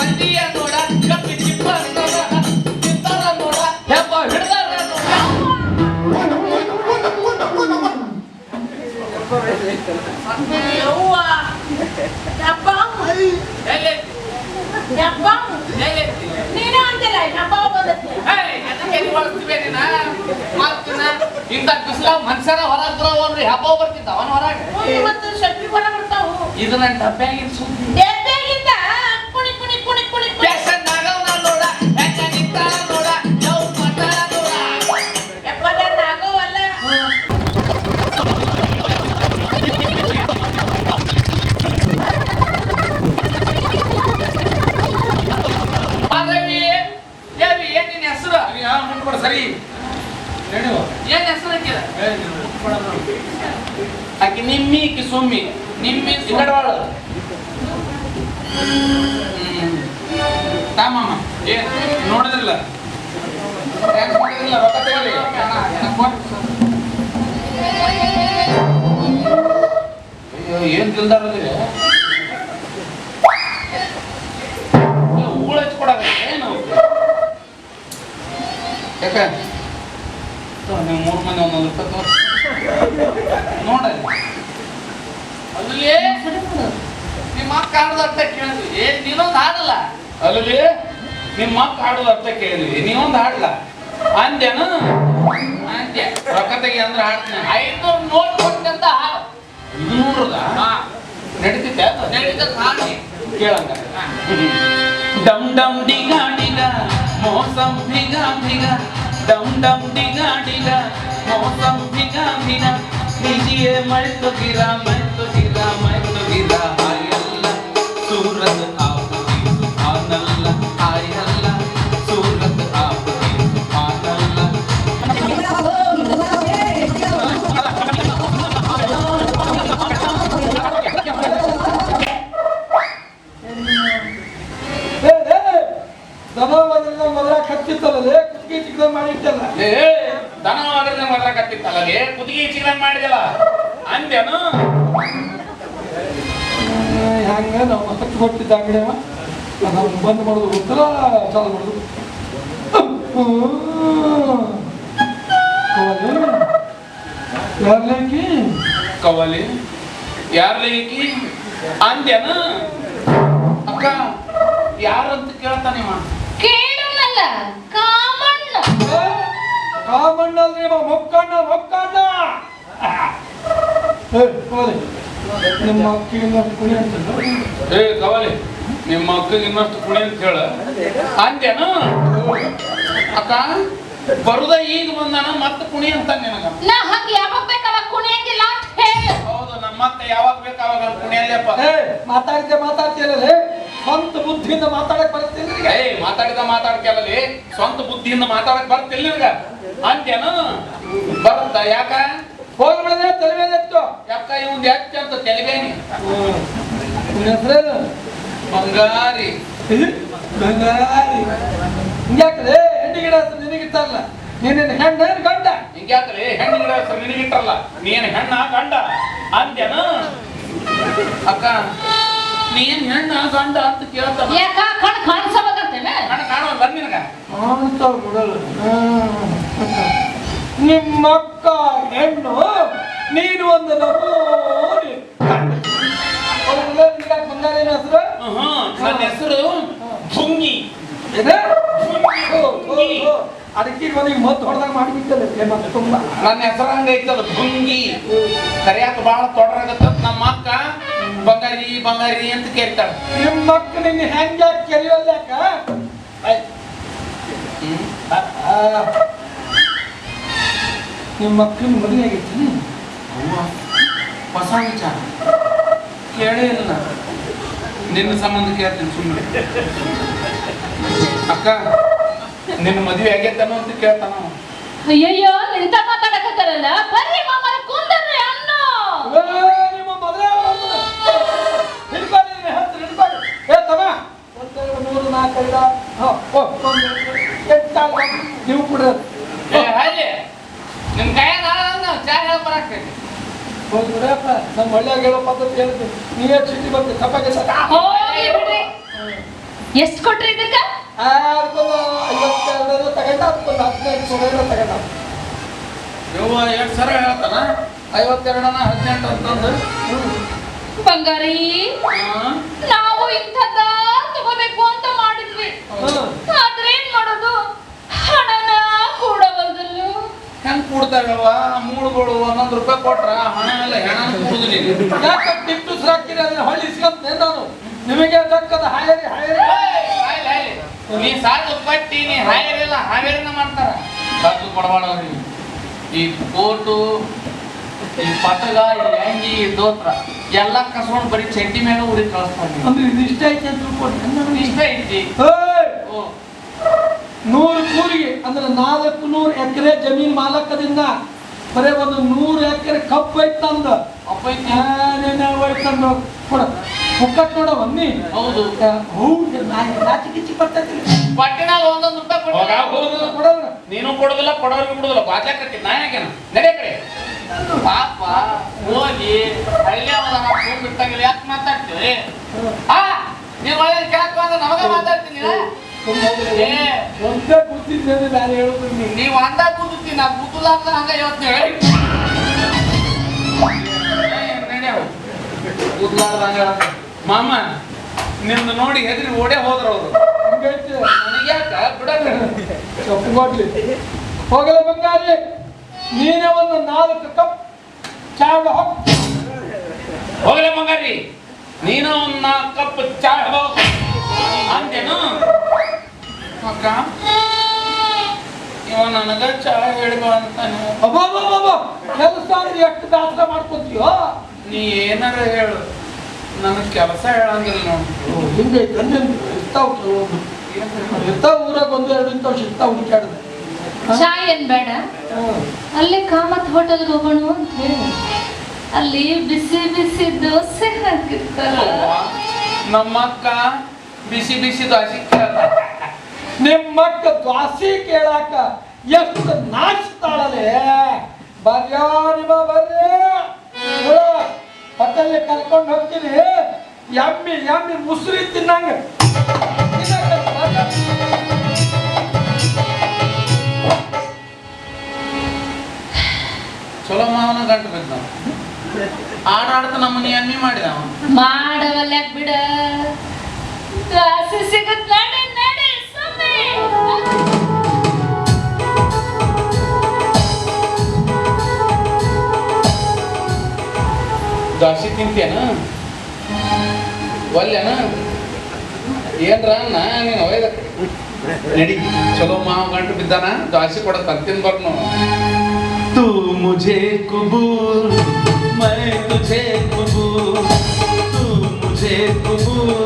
ಮಂದಿಯ ನೋಡ ಕಪ್ಪಿ ಚಿಪ್ಪ ತಿಂತಾರ ನೋಡ ಹೆಬ್ಬ ಹಿಡ್ದಾರ ಇಂತ ಬಿಸಿಲ ಮನುಷ್ಯರ ಹೊರಗ್ರಿ ಹಬ್ಬ ಬರ್ತಿದ್ದ ಅವನ ಹೊರಗೆ ಇದು ನನ್ನ ಡಬ್ಬ್ಯಾಗಿನ ಸುದ್ದಿ ಸರಿ ಏನ್ ಹೆಸರು ಆಕಿ ನಿಮ್ಮಿ ಕಿ ಸುಮ್ಮಿ ನಿಮ್ಮಿ ಸಿಗಡವಾಳ ತಾಮಮ್ಮ ಏನ್ ನೋಡಿದ್ರಲ್ಲ ರೊಕ್ಕ ತಗೊಳ್ಳಿ ಅಯ್ಯೋ ಏನ್ ತಿಳ್ದಾರದ್ರಿ ಹೂಳ ಹಚ್ಕೊಡಾಗ ಏನು ಯಾಕ ನೀವು 3 ಮಂದಿ ಒಂದೊಂದು ರೂಪಾಯಿ ನೋಡ ಅಲ್ಲಿ ನಿಮ್ಮ ಅಕ್ಕ ಹಾಡೋದು ಅರ್ಥ ಕೇಳಿದ್ವಿ ಏನ್ ನೀನೊಂದು ಹಾಡಲ್ಲ ಅಲ್ಲಿ ನಿಮ್ಮ ಅಕ್ಕ ಹಾಡೋದು ಅರ್ಥ ಕೇಳಿದ್ವಿ ನೀವೊಂದು ಹಾಡಲ್ಲ ಅಂದ್ಯಾನು ಅಂದ್ಯ ರೊಕ್ಕ ತೆಗಿ ಅಂದ್ರೆ ಹಾಡ್ತೀನಿ 500 ನೋಟ್ ಕೊಟ್ಟಂತ ಹಾಡು 500 ನಡೀತಿದ್ದೆ ನಡೀತದ ಹಾಡಿ ಕೇಳಂಗ ಡಮ್ ಡಮ್ ಡಿಗಾ ಡಿಗಾ ಮೋಸಂ ಭಿಗಾ ಭಿಗಾ डम डम डिगा डिगा मौसम भिगा भिगा नीजिए मैं तो गिरा मैं तो गिरा मैं तो गिरा हाय अल्लाह सूरत आपकी सुभान अल्लाह हाय अल्लाह सूरत आपकी सुभान अल्लाह ಮೊದಲ ಕತ್ತಿತ್ತಲ್ಲೇ ಕುತ್ತಿಗೆ ಚಿಕ್ಕದ ಮಾಡಿಟ್ಟಲ್ಲ ದನ ಮೊದಲ ಕತ್ತಿತ್ತಲ್ಲೇ ಕುತ್ತಿಗೆ ಚಿಕ್ಕದಂಗ್ ಮಾಡಿದಲ್ಲ ಅಂದ್ಯಾನು ಹಂಗ ನಾವು ಹತ್ತು ಕೊಟ್ಟಿದ್ದ ಅಂಗಡಿಯವ ನಾವು ಬಂದ್ ಮಾಡೋದು ಗೊತ್ತಲ್ಲ ಚಾಲು ಮಾಡೋದು ಯಾರ್ಲೇಕಿ ಕವಲಿ ಯಾರ್ಲೇಕಿ ಅಂದ್ಯಾನು ಅಕ್ಕ ಯಾರಂತ ಕೇಳ್ತಾನಿವ ಕೇಳಲ್ಲ ಕಾಮಣ್ಣ ಕಾಮಣ್ಣಲ್ರಿ ಮೊಕ್ಕಣ್ಣ ಮೊಕ್ಕಣ್ಣ ನಿಮ್ಮ ಅಕ್ಕಿಗೆ ಕುಣಿ ಅಂತ ಕವಲಿ ನಿಮ್ಮ ಅಕ್ಕಗೆ ಇನ್ನಷ್ಟು ಕುಣಿ ಅಂತ ಹೇಳ ಅಂದ್ಯಾನು ಅಕ್ಕ ಬರುದ ಈಗ ಬಂದಾನ ಮತ್ತೆ ಕುಣಿ ಅಂತ ನಿನಗ ನಾ ಹಂಗ ಯಾವಾಗ ಬೇಕಾವಾಗ ಕುಣಿಯಂಗಿಲ್ಲ ಅಂತ ಹೇಳ ಹೌದು ನಮ್ಮ ಅಕ್ಕ ಯಾವಾಗ ಬೇಕಾವಾಗ ಕುಣಿಯಲ್ಲಪ್ಪ ಮಾತಾಡ್ತಿಯಲ್ಲ ಸ್ವಂತ ಬುದ್ಧಿಯಿಂದ ಮಾತಾಡಕ್ ಬರುತ್ತಿಲ್ಲ ಮಾತಾಡ್ತಿಯಲ್ಲೇ ಸ್ವಂತ ಬುದ್ಧಿಯಿಂದ ಮಾತಾಡಕ್ ಬರ್ತಿಲ್ಲ ನಿನಗ ಅಂದ್ಯಾನು ಬರುತ್ತ ಯಾಕ ಹೋಗ್ಬಿಡದೆ ತಲೆಬೇನೆತ್ತು ಯಾಕ ಇವಂದ್ ಯಾಕೆ ಅಂತ ತೆಲಿಬೇನಿ ಹೆಸರೇನು ಬಂಗಾರಿ ಬಂಗಾರಿ ಹಿಂಗ್ಯಾಕಲೇ ಹೆಣ್ಣು ಗಿಡ ನಿನಗಿತ್ತಲ್ಲ ನೀನೇನು ಹೆಣ್ಣೇನು ಗಂಡ ಹಿಂಗ್ಯಾಕಲೇ ಹೆಣ್ಣು ಗಿಡ ಹೆಸರು ನಿನಗಿಟ್ಟಲ್ಲ ನೀನ್ ಹೆಣ್ಣ ಗಂಡ ಅಂದ್ಯಾನು ಅಕ್ಕ ನೀನ್ ಹೆಣ್ಣ ಗಂಡ ಅಂತ ಕೇಳ್ತಾನ ಯಾಕ ಕಣ್ ಕಾಣಿಸಬೇಕಂತೇನ ಕಣ ಕಾಣುವಲ್ಲ ನಿನಗ ಕಾಣ್ತಾವ ಬಿಡಲ್ಲ ನಿಮ್ಮಕ್ಕ ಹೆಣ್ಣು ನೀನು ಒಂದು ನಮೂನಿ ಬಂಗಾರ ಹೆಸರು ನನ್ನ ಹೆಸರು ಭುಂಗಿ ಅದಕ್ಕೆ ಈಗ ಮದ್ದು ಹೊಡೆದಾಗ ಮಾಡಿಬಿಟ್ಟಲ್ಲ ಮತ್ತೆ ತುಂಬಾ ನನ್ನ ಹೆಸರು ಹಂಗೈತದ ಭುಂಗಿ ಕರಿಯಾಕ ಬಾಳ ತೊಡರಾಗತ್ತ ನಮ್ಮ ಅಕ್ಕ ಬಂಗಾರಿ ಬಂಗಾರಿ ಅಂತ ಕೇಳ್ತಾಳ ನಿಮ್ಮ ಅಕ್ಕ ನಿನ್ನ ಹೆಂಗ ಕೆರೆಯಲ್ಲಾಕ ನಿಮ್ಮ ಅಕ್ಕನ ಮದುವೆ ಆಗೈತಿ ಹೊಸ ವಿಚಾರ ಕೇಳೇ ಇಲ್ಲ ನಿನ್ನ ಸಂಬಂಧ ಕೇಳ್ತೀನಿ ಸುಮ್ಮನೆ ಅಕ್ಕ ನಿನ್ನ ಮದುವೆ ಆಗೈತನೋ ಅಂತ ಕೇಳ್ತಾನ ಅಯ್ಯಯ್ಯೋ ನಿಂತ ಮಾತಾಡಕತ್ತಾರಲ್ಲ ಬರ್ರಿ ಮಾಮರ ಕುಂದರ್ರಿ ಅಣ್ಣ ನಿಮ್ಮ ಮದುವೆ ಹಿಡ್ಕೊಳ್ಳಿ ಹಿಡ್ಕೊಳ್ಳಿ ಏ ತಮ್ಮ 1 2 3 4 5 ನೀವು ಕೂಡ ಹಾಗೆ ನಿಮ್ ಕೈಯಾಗ ಚಾ ಹೇಳ ಬರಕ್ಕೆ ಹೋಗ್ಬಿಡಪ್ಪ ನಮ್ಮ ಒಳ್ಳೆಯಾಗ ಹೇಳೋ ಪದ್ಧತಿ ಹೇಳ್ತೀನಿ ನೀವೇ ಚೀಟಿ ಬರ್ತೀವಿ ತಪ್ಪಾಗೆ ಹೋಗಿ ಬಿಡ್ರಿ ಎಷ್ಟ್ ಕೊಟ್ರಿ ಇದಕ್ಕ? ಅದಕ್ಕೊಂದು 52 ತಗೊಂಡ, ಅದಕ್ಕೊಂದು 15 ಸಾವಿರ ತಗೊಂಡ. ಯವ್ವ ಎಷ್ಟು ಸರ ಹೇಳ್ತಾನ 52 18 ಅಂತಂದು. ಬಂಗಾರಿ, ನಾವು ಇಂಥದ್ದ ತಗೋಬೇಕು ಅಂತ ಮಾಡಿದ್ವಿ. ಆದ್ರೆ ಏನ್ ಮಾಡೋದು, ಹಣನ ಕೂಡವಲ್ದಲ್ಲೂ. ಹೆಂಗ್ ಕೂಡ್ತಾವವ ಮೂಳುಗಳು? 11 ರೂಪಾಯಿ ಕೊಟ್ರ ಹಣ ಎಲ್ಲ ಹೆಣ ಕೂಡುದು ನೀನು. ಯಾಕೆ ಟಿಪ್ಪು ಹಾಕಿರಿ ಅದನ್ನ ಹೊಳ್ಳಿ ಇಸ್ಕೊಂತೇನೆ ನಾನು. ನಿಮಗೆ ದಕ್ಕದ ಹಾಯರಿ ನೀ ಸಾಕು ಪಟ್ಟಿ ನೀ ಹಾಯರಿಲ್ಲ ಹಾವೇರಿನ ಮಾಡ್ತಾರ. ಸಾಕು ಕೊಡಬಾರ್ದವ್ರಿಗೆ ಈ ಕೋಟು, ಈ ಪಟಗ, ಈ ಅಂಗಿ, ಈ ದೋತ್ರ ಎಲ್ಲ ಕಸ್ಕೊಂಡು ಬರೀ ಚಡ್ಡಿ ಮೇಲೆ ಉಡಿ ಕಳಿಸ್ತಾರೆ. ಅಂದ್ರೆ ಇದು ಇಷ್ಟ ಐತೆ ಅಂತ ತಿಳ್ಕೊಂಡು ಇಷ್ಟ ಐತಿ. 100 ಕೂರಿಗೆ ಅಂದ್ರೆ 400 ಎಕರೆ ಜಮೀನ್ ಮಾಲಕದಿಂದ ಬರೇ ಒಂದು 100 ಎಕರೆ ಕಬ್ಬು ಐತ್ ನಂದು. ಅಪ್ಪ ಐತಿ. ಹೋಯ್ತಂದು ಕೊಡ ಮುಕ್ಕಟ್ ನೋಡ ಬನ್ನಿ. ಹೌದು. ಕಿಚ್ಚಿ ಬರ್ತೈತಿ ಪಟ್ಟಿನಾಗ 1 ರೂಪಾಯಿ ಕೊಡೋದ್ರ ನೀನು ಕೊಡೋದಿಲ್ಲ, ಕೊಡೋರಿಗೆ ಬಿಡುದಿಲ್ಲ. ಬಾತ್ಲೆ ಕಟ್ಟಿ ನಾ ಯಾಕೇನ ನಡೆ ಕಡೆ ಪಾಪ ಹೋಗಿ ಹಳ್ಳಿ ಬಿಟ್ಟಂಗಿಲ್ಲ. ಯಾಕೆ ಮಾತಾಡ್ತೀವಿ? ನೀನ್ ಒಳ್ಳೆ ಕೇಳಕ್ ಬಂದ್ರೆ ನಮಗ ಮಾತಾಡ್ತೀನಿ. ಒಂದೇ ಕೂತಿದ್ದೆ ಬೇರೆ ಹೇಳುದು ನೀವು ಅಂದ ಕೂತೀನಿ, ನಾ ಕೂತುಲಾರ್ದ ಹಂಗ ಇವತ್ತು ಹೇಳಿ ಕೂತುಲಾರ್ದ ಹಂಗ ಮಾಮ ನಿಮ್ದು ನೋಡಿ ಹೆದ್ರಿ ಓಡೇ ಹೋದ್ರ ಅವರು. ಹಂಗೈತೆ ನನಗ್ಯಾಕ ಬಿಡಲ್ಲ. ಕಪ್ಪು ಕೊಡ್ಲಿ ಹೋಗಲ್ಲ ಬಂಗಾರಿ, ನೀನೇ ಒಂದು 4 ಕಪ್ ಚಾ ಹೋಗಲೇ ಬಂಗಾರಿ, ನೀನು 4 ಕಪ್ ಚಾ ಅಂದೇನು ಅಕ್ಕ? ಇವ ನನಗ ಚಾ ಹೇಳಿಬ ಅಂತಾನೆ. ಅಬ್ಬಬ್ಬಬ್ಬ ಕೆಲಸ ಅಂದ್ರೆ ಎಷ್ಟು ದಾಸರ ಮಾಡ್ಕೊತೀಯೋ ನೀ ಏನಾರ ಹೇಳು, ನನಗೆ ಕೆಲಸ ಹೇಳಂಗಿಲ್ಲ ನೋಡು. ಹಿಂಗೈತೆ ಅಂದ್ರೆ ಇರ್ತಾವ ಕೆಲವೊಂದು ಇರ್ತಾವ. ಊರಾಗ 1-2 ಇಂಥವು ಸಿಗ್ತಾವ ಹುಡುಕಾಡ್ದೆ. ಚಾ ಏನ್ ಬೇಡ, ಅಲ್ಲಿ ಕಾಮತ್ ಹೋಟೆಲ್ಗೆ ಹೋಗೋಣ ಅಂತ ಹೇಳಿ ಅಲ್ಲಿ ಬಿಸಿ ಬಿಸಿ ದೋಸೆ ಹಾಕಿರ್ತಾರಲ್ಲ. ನಮ್ಮಕ್ಕ ಬಿಸಿ ಬಿಸಿ ದೋಸೆ ಕೇಳ್ತಾಳ. ನಿಮ್ಮಕ್ಕ ದ್ವಾಸಿ ಕೇಳಾಕ ಎಷ್ಟು ನಾಚಿಸ್ತಾಳಲೆ. ಬರ್ಯೋ ನಿಮ್ಮ ಬರ್ರಿ ಹೊಟ್ಟೆಲ್ಲಿ ಕರ್ಕೊಂಡು ಹೋಗ್ತೀನಿ. ಎಮ್ಮಿ ಮುಸುರಿ ತಿನ್ನಂಗ ಚಲೋ ಮಾವನ ಗಂಟು ಬಿದ್ದ ಆಡಾಡ್ತ ನಮ್ಮನಿ ಎಮ್ಮಿ ಮಾಡಿದ. ಮಾಡವಲ್ಲ ಬಿಡ, ದ್ವಾಸೆ ಸಿಗತ್ ನಡಿ ನಡಿ ಸುಮ್ಮನೆ. ದೋಸೆ ತಿಂತೇನ ಒಲ್ಲೆನ ಏನ್ರ ಅನ್ನ ನೀನು ಒಯ್ದ ನಡಿ. ಚಲೋ ಮಾವ ಗಂಟು ಬಿದ್ದಾನ, ದೋಸೆ ಕೊಡ ತಂತಿನ ಬರ್ನು. तू मुझे कबूल, मैं तुझे कबूल, तू मुझे कबूल,